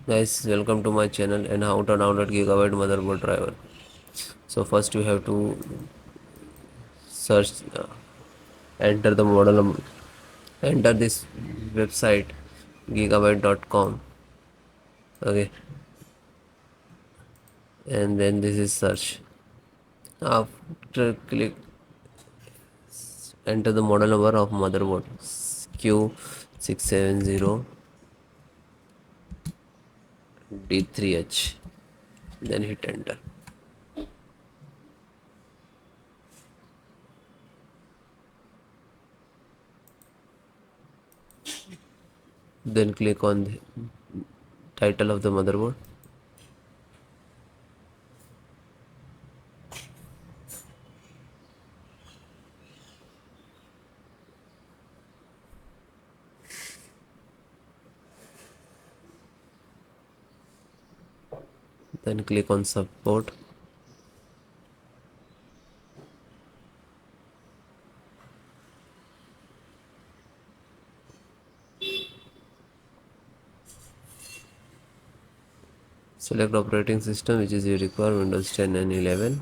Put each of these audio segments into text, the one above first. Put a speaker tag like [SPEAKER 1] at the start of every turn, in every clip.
[SPEAKER 1] Guys, welcome to my channel and how to download Gigabyte motherboard driver. So first you have to search, enter the model, enter this website gigabyte.com. Okay, and then this is search. After click, enter the model number of motherboard Q670 D3H. Then hit enter. Then click on the title of the motherboard. Then click on support. Select operating system which is you require, Windows 10 and 11,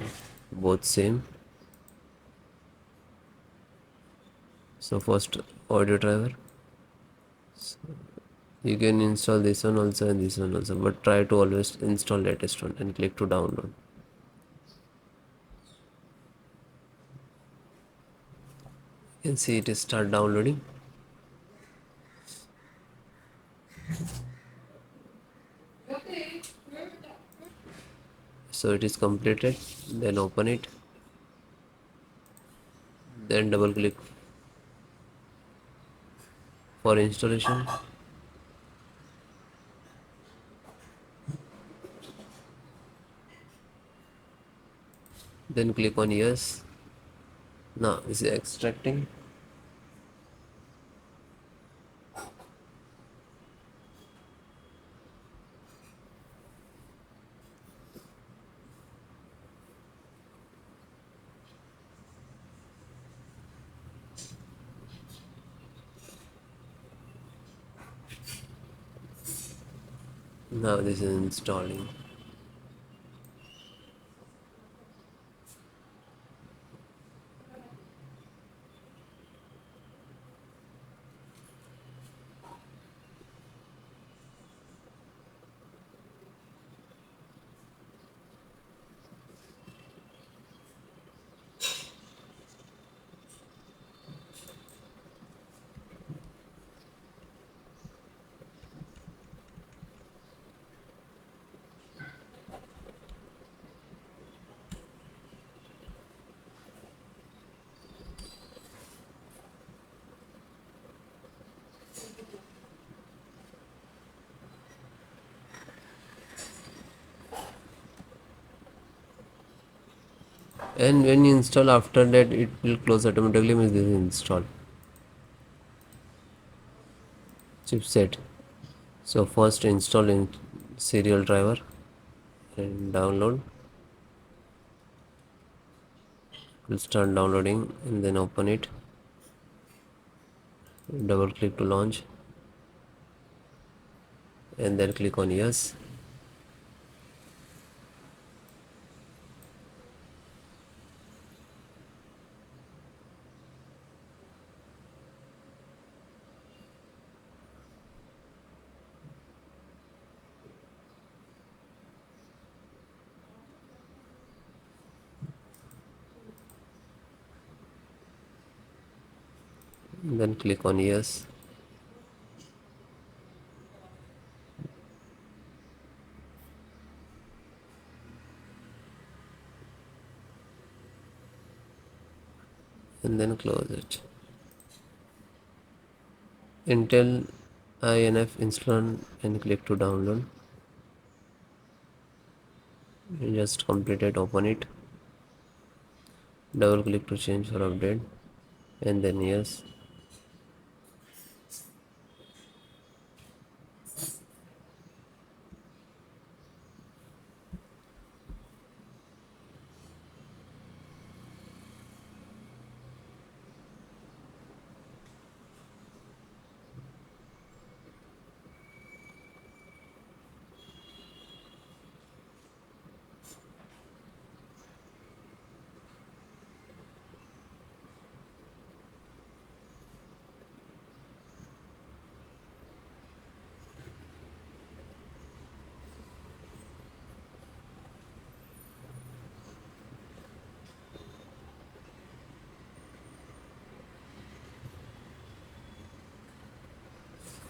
[SPEAKER 1] both same. So first audio driver. So you can install this one also and this one also, but try to always install latest one and click to download. You can see it is start downloading. So it is completed. Then open it. Then double click for installation. Then click on yes. Now this is extracting. Now this is installing. And when you install, after that it will close automatically, means this is installed. Chipset. So first install in serial driver and download. Will start downloading and then open it. Double click to launch and then click on yes. Then click on yes. And then close it. Intel INF install and click to download. You just complete it, open it. Double click to change for update and then yes.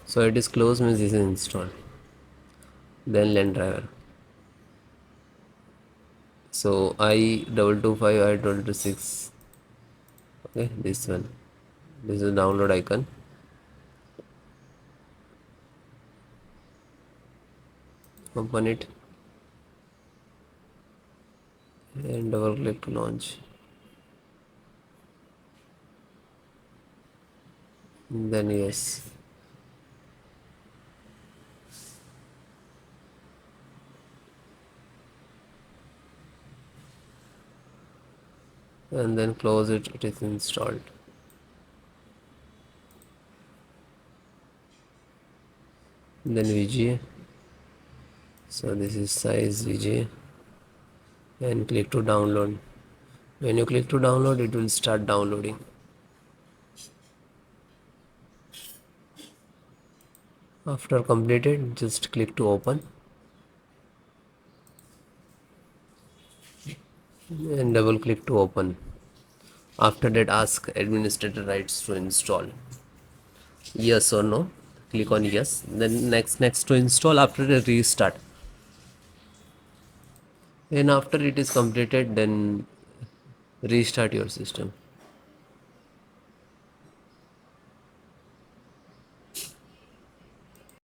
[SPEAKER 1] So it is closed means this is installed. Then LAN driver. So I225 I226. Okay, this one. This is download icon. Open it and double click to launch. Then yes. And then close it. It is installed. Then VGA. So this is size VGA and click to download. When you click to download, it will start downloading. After completed, just click to open and double click to open. After that, ask administrator rights to install. Yes or no. Click on yes. Then next to install. After the restart. And after it is completed, then restart your system.